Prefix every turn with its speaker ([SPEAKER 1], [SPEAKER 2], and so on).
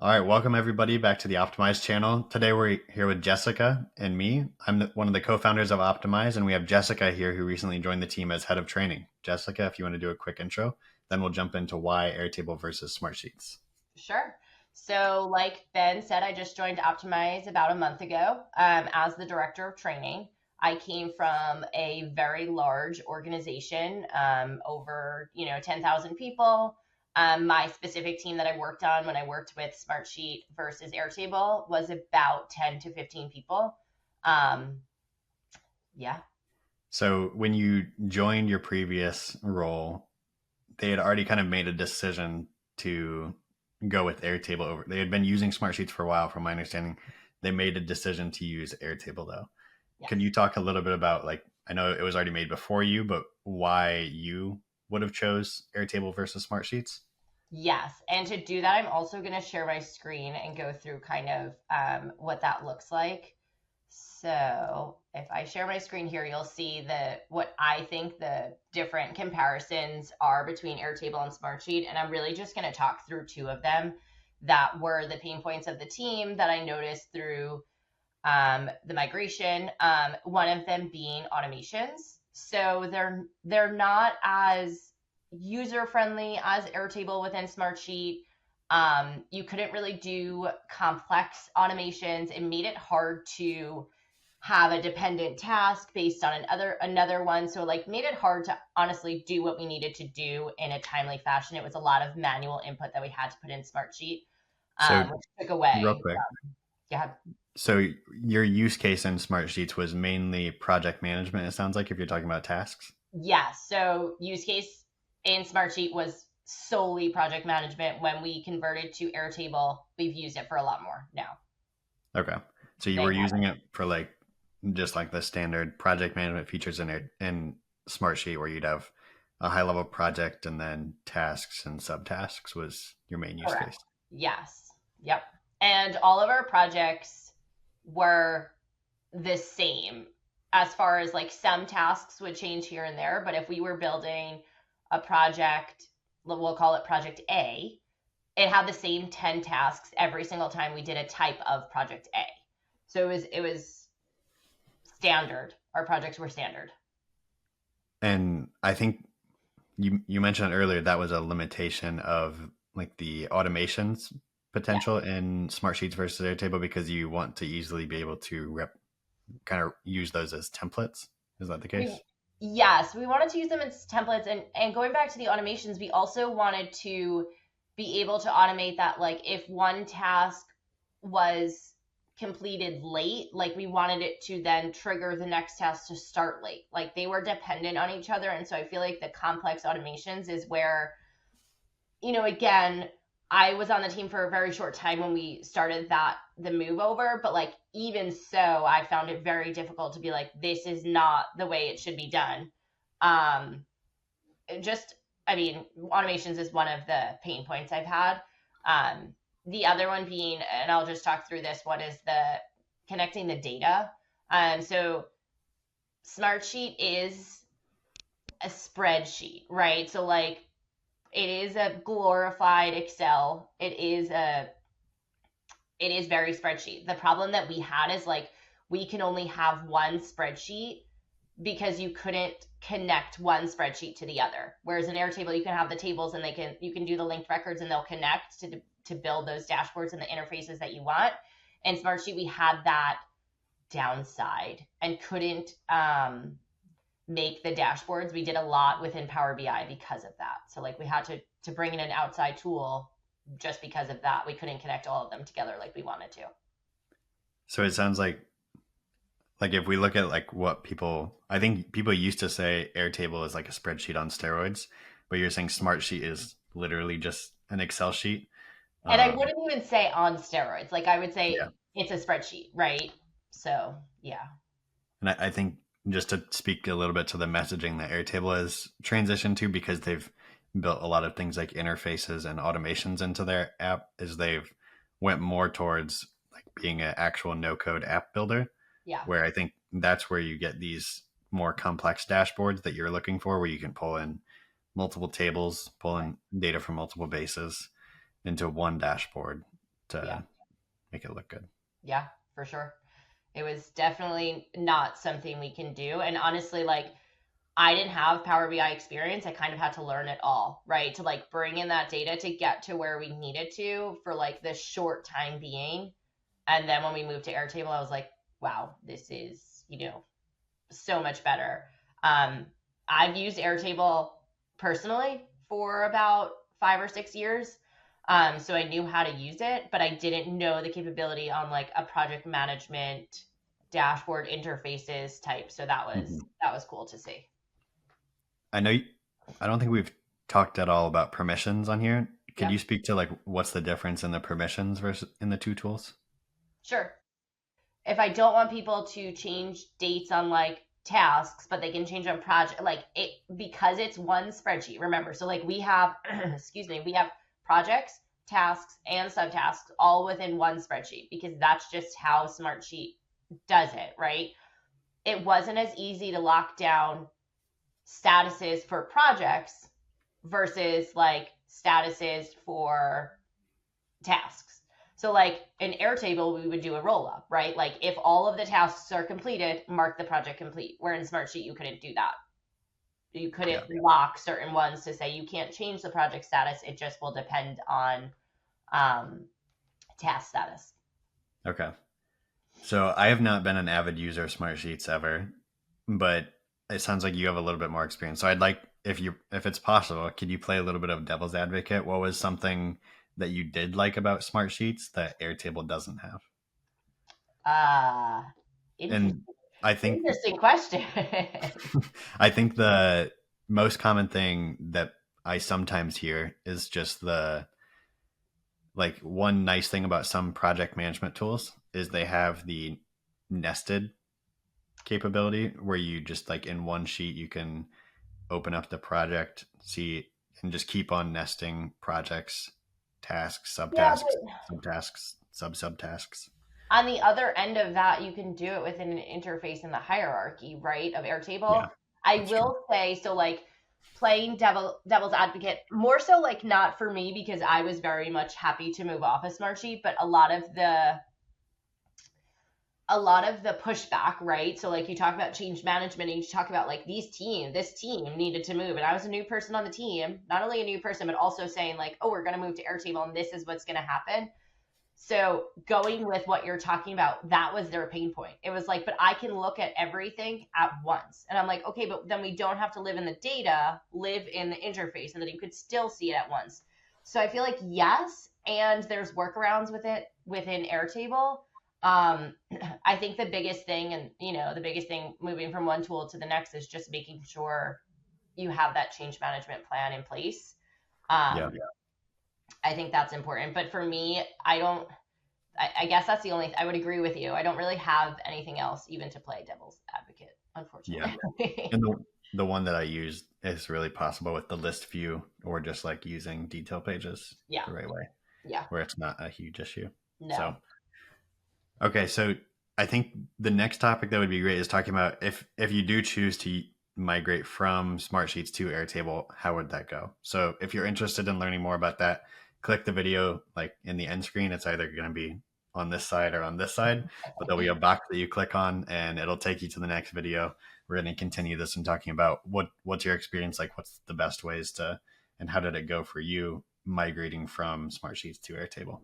[SPEAKER 1] All right, welcome everybody back to the Optimize channel. Today we're here with Jessica and me. I'm one of the co-founders of Optimize, and we have Jessica here who recently joined the team as head of training. Jessica, if you want to do a quick intro, then we'll jump into why Airtable versus Smartsheets.
[SPEAKER 2] Sure. So, like Ben said, I just joined Optimize about a month ago as the director of training. I came from a very large organization, over 10,000 people. My specific team that I worked on when I worked with Smartsheet versus Airtable was about 10 to 15 people. Um, yeah.
[SPEAKER 1] So when you joined your previous role, they had already kind of made a decision to go with Airtable over. They had been using Smartsheets for a while, from my understanding. They made a decision to use Airtable though.
[SPEAKER 2] Yes.
[SPEAKER 1] Could you talk a little bit about, like, I know it was already made before you, but why you would have chose Airtable versus Smartsheets?
[SPEAKER 2] Yes. And to do that, I'm also going to share my screen and go through kind of what that looks like. So if I share my screen here, you'll see what I think the different comparisons are between Airtable and Smartsheet. And I'm really just going to talk through two of them that were the pain points of the team that I noticed through the migration. One of them being automations. So they're not as user friendly as Airtable within Smartsheet. You couldn't really do complex automations. It made it hard to have a dependent task based on another one. So like made it hard to honestly do what we needed to do in a timely fashion. It was a lot of manual input that we had to put in Smartsheet,
[SPEAKER 1] So,
[SPEAKER 2] which took
[SPEAKER 1] real
[SPEAKER 2] away.
[SPEAKER 1] quick.
[SPEAKER 2] Yeah.
[SPEAKER 1] So, your use case in Smartsheets was mainly project management, it sounds like, if you're talking about tasks.
[SPEAKER 2] Yeah. So use case in Smartsheet was solely project management. When we converted to Airtable, we've used it for a lot more now.
[SPEAKER 1] Okay. So, you
[SPEAKER 2] They
[SPEAKER 1] were
[SPEAKER 2] have
[SPEAKER 1] using it for like just like the standard project management features in Smartsheet, where you'd have a high level project and then tasks and subtasks was your main use
[SPEAKER 2] correct.
[SPEAKER 1] case.
[SPEAKER 2] Yes. Yep. And all of our projects were the same as far as like some tasks would change here and there. But if we were building a project, we'll call it project A, it had the same 10 tasks every single time we did a type of project A. So it was standard. Our projects were standard.
[SPEAKER 1] And I think you mentioned earlier that was a limitation of like the automations
[SPEAKER 2] Yeah.
[SPEAKER 1] potential in Smartsheets versus Airtable, because you want to easily be able to kind of use those as templates. Is that the
[SPEAKER 2] We
[SPEAKER 1] case?
[SPEAKER 2] yes, we wanted to use them as templates, and going back to the automations, we also wanted to be able to automate that, like if one task was completed late, like we wanted it to then trigger the next task to start late. Like they were dependent on each other, and so I feel like the complex automations is where, again, I was on the team for a very short time when we started the move over, but like even so, I found it very difficult to be like, this is not the way it should be done. Um, just, I mean, automations is one of the pain points I've had. The other one being, and I'll just talk through this one, is the connecting the data. So Smartsheet is a spreadsheet, right? So like it is a glorified Excel. It is very spreadsheet. The problem that we had is like we can only have one spreadsheet because you couldn't connect one spreadsheet to the other. Whereas in Airtable, you can have the tables and you can do the linked records and they'll connect to build those dashboards and the interfaces that you want. In Smartsheet, we had that downside and couldn't make the dashboards. We did a lot within Power BI because of that. So like we had to bring in an outside tool just because of that. We couldn't connect all of them together like we wanted to.
[SPEAKER 1] So it sounds like if we look at like what I think people used to say Airtable is like a spreadsheet on steroids, but you're saying Smartsheet is literally just an Excel sheet.
[SPEAKER 2] And I
[SPEAKER 1] Um,
[SPEAKER 2] wouldn't even say on steroids. Like I would say
[SPEAKER 1] yeah.
[SPEAKER 2] it's a spreadsheet, right? So yeah.
[SPEAKER 1] And I think, just to speak a little bit to the messaging that Airtable has transitioned to, because they've built a lot of things like interfaces and automations into their app, is they've went more towards like being an actual no code app builder,
[SPEAKER 2] Yeah.
[SPEAKER 1] where I think that's where you get these more complex dashboards that you're looking for, where you can pull in multiple tables, pull
[SPEAKER 2] Right.
[SPEAKER 1] in data from multiple bases into one dashboard
[SPEAKER 2] Yeah.
[SPEAKER 1] to make it look good.
[SPEAKER 2] Yeah, for sure. It was definitely not something we can do. And honestly, like, I didn't have Power BI experience. I kind of had to learn it all, right? To like bring in that data to get to where we needed to for like this short time being. And then when we moved to Airtable, I was like, wow, this is, so much better. Um, I've used Airtable personally for about 5 or 6 years. So I knew how to use it, but I didn't know the capability on like a project management dashboard interfaces type. So that was
[SPEAKER 1] Mhm.
[SPEAKER 2] that was cool to see.
[SPEAKER 1] I know. I don't think we've talked at all about permissions on here. Could
[SPEAKER 2] Yep.
[SPEAKER 1] you speak to like what's the difference in the permissions versus in the two tools?
[SPEAKER 2] Sure. If I don't want people to change dates on like tasks, but they can change on project, like it, because it's one spreadsheet. Remember, so like we have, excuse me, we have projects, tasks, and subtasks all within one spreadsheet because that's just how Smartsheet does it, right? It wasn't as easy to lock down statuses for projects versus like statuses for tasks. So like in Airtable, we would do a roll up, right? Like if all of the tasks are completed, mark the project complete. Where in Smartsheet, you couldn't do that. You couldn't
[SPEAKER 1] Yeah.
[SPEAKER 2] lock certain ones to say you can't change the project status. It just will depend on um, task status.
[SPEAKER 1] Okay. So I have not been an avid user of Smartsheets ever, but it sounds like you have a little bit more experience. So I'd like if it's possible, could you play a little bit of devil's advocate? What was something that you did like about Smartsheets that Airtable doesn't have?
[SPEAKER 2] Uh, interesting,
[SPEAKER 1] And I think
[SPEAKER 2] interesting question.
[SPEAKER 1] I think the most common thing that I sometimes hear is just the like one nice thing about some project management tools is they have the nested capability where you just like in one sheet you can open up the project, see, and just keep on nesting projects, tasks,
[SPEAKER 2] Yeah,
[SPEAKER 1] subtasks,
[SPEAKER 2] but
[SPEAKER 1] subtasks, subtasks.
[SPEAKER 2] on the other end of that, you can do it within an interface in the hierarchy, right, of Airtable.
[SPEAKER 1] Yeah,
[SPEAKER 2] I
[SPEAKER 1] that's true.
[SPEAKER 2] will say, so like playing devil's advocate, more so like not for me because I was very much happy to move off a Smartsheet, but a lot of the pushback, right? So like you talk about change management and you talk about like this team needed to move. And I was a new person on the team, not only a new person, but also saying like, oh, we're gonna move to Airtable and this is what's gonna happen. So going with what you're talking about, that was their pain point. It was like, but I can look at everything at once. And I'm like, okay, but then we don't have to live in the data, live in the interface, and then you could still see it at once. So I feel like yes, and there's workarounds with it within Airtable. Um, I think the biggest thing, and the biggest thing moving from one tool to the next is just making sure you have that change management plan in place.
[SPEAKER 1] Yeah.
[SPEAKER 2] I think that's important. But for me, I don't. I guess that's the only. I would agree with you. I don't really have anything else even to play devil's advocate,
[SPEAKER 1] Yeah.
[SPEAKER 2] unfortunately.
[SPEAKER 1] And the one that I use is really possible with the list view or just like using detail pages
[SPEAKER 2] Yeah,
[SPEAKER 1] the right way
[SPEAKER 2] yeah,
[SPEAKER 1] where it's not a huge issue. So,
[SPEAKER 2] no,
[SPEAKER 1] okay. So I think the next topic that would be great is talking about if you do choose to migrate from Smartsheets to Airtable, how would that go? So if you're interested in learning more about that, click the video like in the end screen. It's either going to be on this side or on this side, but there'll be a box that you click on and it'll take you to the next video. We're going to continue this and talking about what's your experience like, what's the best ways to, and how did it go for you migrating from Smartsheets to Airtable?